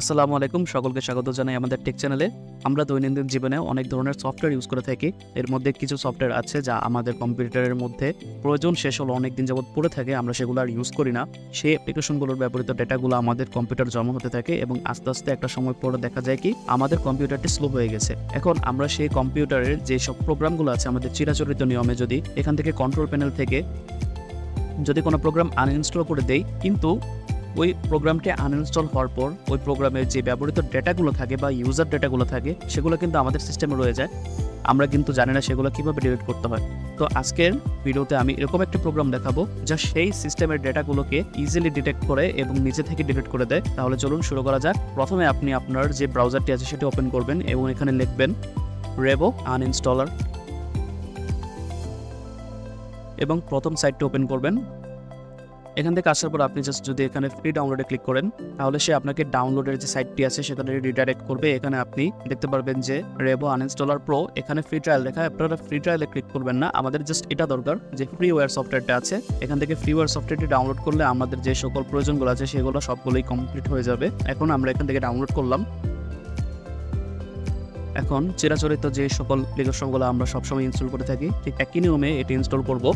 আসসালামু আলাইকুম, সকলকে স্বাগত জানাই আমাদের টেক চ্যানেলে। আমরা দৈনন্দিন জীবনে অনেক ধরনের সফটওয়্যার ইউজ করে থাকি। এর মধ্যে কিছু সফটওয়্যার আছে যা আমাদের কম্পিউটারের মধ্যে প্রয়োজন শেষ হলো অনেক দিন যাবত পড়ে থাকে, আমরা সেগুলো আর ইউজ করি না। সেই অ্যাপ্লিকেশনগুলোর ব্যবহৃত ডেটাগুলো আমাদের কম্পিউটার জমা হতে থাকে এবং আস্তে আস্তে একটা সময় পরে দেখা যায় কি আমাদের কম্পিউটারটি স্লো হয়ে গেছে। এখন আমরা সেই কম্পিউটারের যে সব প্রোগ্রামগুলো আছে আমাদের চিরাচরিত নিয়মে যদি এখান থেকে কন্ট্রোল প্যানেল থেকে যদি কোনো প্রোগ্রাম আনইনস্টল করে দেই, কিন্তু ওই প্রোগ্রামটি আনইনস্টল হওয়ার পর ওই প্রোগ্রামের যে ব্যবহৃত ডেটাগুলো থাকে বা ইউজার ডেটাগুলো থাকে সেগুলো কিন্তু আমাদের সিস্টেমে রয়ে যায়। আমরা কিন্তু জানি না সেগুলো কীভাবে ডিলিট করতে হয়। তো আজকের ভিডিওতে আমি এরকম একটা প্রোগ্রাম দেখাবো যা সেই সিস্টেমের ডেটাগুলোকে ইজিলি ডিটেক্ট করে এবং নিজে থেকে ডিলিট করে দেয়। তাহলে চলুন শুরু করা যাক। প্রথমে আপনি আপনার যে ব্রাউজারটি আছে সেটি ওপেন করবেন এবং এখানে লিখবেন রেভো আনইনস্টলার এবং প্রথম সাইটটি ওপেন করবেন। এখান থেকে আসার পর আপনি জাস্ট যদি এখানে ফ্রি ডাউনলোডে ক্লিক করেন তাহলে সে আপনাকে ডাউনলোডের যে সাইটটি আছে সেখানে রিডাইরেক্ট করবে। এখানে আপনি দেখতে পারবেন যে রেভো আনইনস্টলার প্রো, এখানে ফ্রি ট্রায়াল লেখা। আপনারা ফ্রি ট্রায়ালে ক্লিক করবেন না, আমাদের জাস্ট এটা দরকার যে ফ্রিওয়্যার সফটওয়্যারটা আছে। এখান থেকে ফ্রিওয়্যার সফটওয়্যারটি ডাউনলোড করলে আমাদের যে সকল প্রয়োজনগুলো আছে সেগুলো সবগুলোই কমপ্লিট হয়ে যাবে। এখন আমরা এখান থেকে ডাউনলোড করলাম। এখন চিরাচরিত যে সকল অ্যাপ্লিকেশনগুলো আমরা সবসময় ইনস্টল করে থাকি ঠিক একই নিয়মে এটি ইনস্টল করব।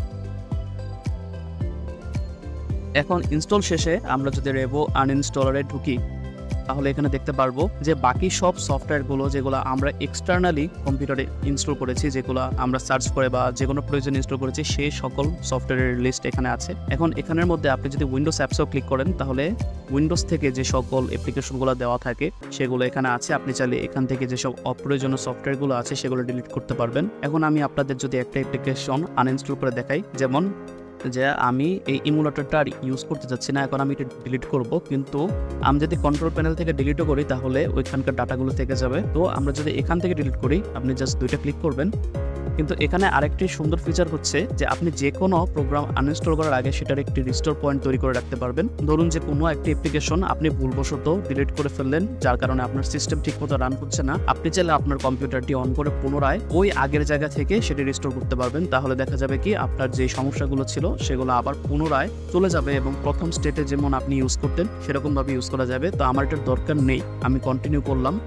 এখন ইনস্টল শেষে আমরা যদি রেভো আনইনস্টলারে ঢুকি তাহলে এখানে দেখতে পারবো যে বাকি সব সফটওয়্যারগুলো যেগুলো আমরা এক্সটার্নালি কম্পিউটারে ইনস্টল করেছি, যেগুলো আমরা সার্চ করে বা যে কোনো প্রয়োজন ইনস্টল করেছি সেই সকল সফটওয়্যারের লিস্ট এখানে আছে। এখন এখানের মধ্যে আপনি যদি উইন্ডোজ অ্যাপসেও ক্লিক করেন তাহলে উইন্ডোজ থেকে যে সকল অ্যাপ্লিকেশনগুলো দেওয়া থাকে সেগুলো এখানে আছে। আপনি চাইলে এখান থেকে যেসব অপ্রয়োজনীয় সফটওয়্যারগুলো আছে সেগুলো ডিলিট করতে পারবেন। এখন আমি আপনাদের যদি একটা অ্যাপ্লিকেশন আনইনস্টল করে দেখাই, যেমন যে আমি এই ইমুলেটরটা আর ইউজ করতে চাচ্ছি না, এখন আমি এটা ডিলিট করব, কিন্তু আমি যদি কন্ট্রোল প্যানেল থেকে ডিলিটও করি তাহলে ওইখানকার ডাটাগুলো থেকে যাবে। তো আমরা যদি এখান থেকে ডিলিট করি আপনি জাস্ট দুইটা ক্লিক করবেন। কিন্তু এখানে আরেকটি সুন্দর ফিচার হচ্ছে যে আপনি যে কোনো প্রোগ্রাম আনইনস্টল করার আগে সেটার একটি রিস্টোর পয়েন্ট তৈরি করে রাখতে পারবেন। ধরুন যে কোনো একটি অ্যাপ্লিকেশন আপনি ভুলবশত ডিলিট করে ফেললেন, যার কারণে আপনার সিস্টেম ঠিকমতো রান হচ্ছে না, আপনি চাইলে আপনার কম্পিউটারটি অন করে পুনরায় ওই আগের জায়গা থেকে সেটি রিস্টোর করতে পারবেন। তাহলে দেখা যাবে কি আপনার যে সমস্যাগুলো ছিল সেগুলো আবার পুনরায় চলে যাবে এবং প্রথম স্টেটে যেমন আপনি ইউজ করতেন সেরকমভাবে ইউজ করা যাবে। তো আমার এটার দরকার নেই, আমি কন্টিনিউ করলাম।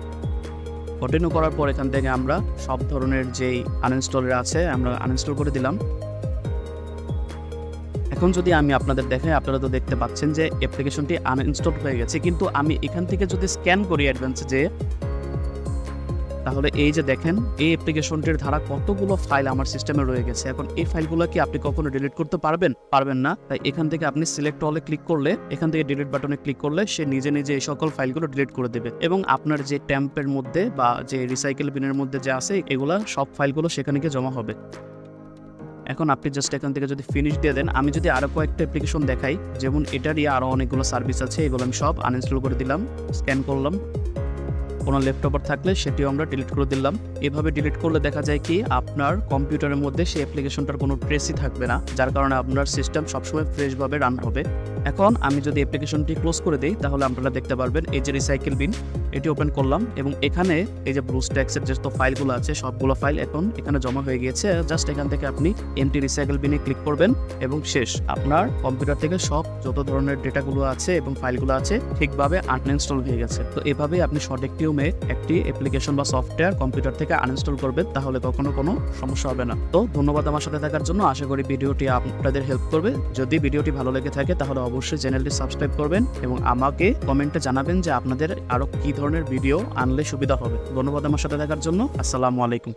কন্টিনিউ করার পর এখান থেকে আমরা সব ধরনের যেই আনইনস্টলের আছে আমরা আনইনস্টল করে দিলাম। এখন যদি আমি আপনাদের দেখাই, আপনারা তো দেখতে পাচ্ছেন যে অ্যাপ্লিকেশনটি আনইনস্টল হয়ে গেছে, কিন্তু আমি এখান থেকে যদি স্ক্যান করি অ্যাডভান্সে যে তাহলে এই যে দেখেন এই অ্যাপ্লিকেশনটির ধারা কতগুলো ফাইল আমার সিস্টেমে রয়ে গেছে। এখন এই ফাইলগুলো কি আপনি কখনো ডিলিট করতে পারবেন না। তাই এখান থেকে আপনি সিলেক্ট অলে ক্লিক করলে, এখান থেকে ডিলিট বাটনে ক্লিক করলে সে নিজে নিজে এই সকল ফাইলগুলো ডিলিট করে দেবে এবং আপনার যে ট্যাম্পের মধ্যে বা যে রিসাইকেল বিনের মধ্যে যে আছে এগুলা সব ফাইলগুলো সেখানে গিয়ে জমা হবে। এখন আপনি জাস্ট এখান থেকে যদি ফিনিশ দিয়ে দেন, আমি যদি আরো কয়েকটা অ্যাপ্লিকেশন দেখাই, যেমন এটারই আরো অনেকগুলো সার্ভিস আছে, এগুলো আমি সব আনইনস্টল করে দিলাম, স্ক্যান করলাম। কোনো ল্যাপটপার থাকলে সেটিও আমরা ডিলিট করে দিলাম। এভাবে ডিলিট করলে দেখা যায় কি আপনার কম্পিউটারের মধ্যে সেই অ্যাপ্লিকেশনটার কোনো ট্রেসই থাকবে না, যার কারণে আপনার সিস্টেম সবসময় ফ্রেশভাবে রান হবে। এখন আমি যদি অ্যাপ্লিকেশনটি ক্লোজ করে দিই তাহলে আপনারা দেখতে পারবেন এই যে রিসাইকেল বিন, এটি ওপেন করলাম এবং এখানে এই যে ব্লুস্ট্যাক্সের যে ফাইলগুলো আছে সবগুলো ফাইল এখন এখানে জমা হয়ে গিয়েছে। জাস্ট এখান থেকে আপনি এমটি রিসাইকেল বিনে ক্লিক করবেন এবং শেষ, আপনার কম্পিউটার থেকে সব যত ধরনের ডেটাগুলো আছে এবং ফাইলগুলো আছে ঠিকভাবে আনইনস্টল হয়ে গেছে। তো এভাবে আপনি সঠিক নিয়মে একটি অ্যাপ্লিকেশন বা সফটওয়্যার কম্পিউটার থেকে আনইনস্টল করবেন, তাহলে কখনো কোনো সমস্যা হবে না। তো ধন্যবাদ আমার সাথে থাকার জন্য, আশা করি ভিডিওটি আপনাদের হেল্প করবে। যদি ভিডিওটি ভালো লেগে থাকে তাহলে অবশ্যই চ্যানেলটি সাবস্ক্রাইব করবেন এবং আমাকে কমেন্টে জানাবেন যে আপনাদের আরো কি ধরনের ভিডিও আনলে সুবিধা হবে। ধন্যবাদ আমার সাথে থাকার জন্য। আসসালামু আলাইকুম।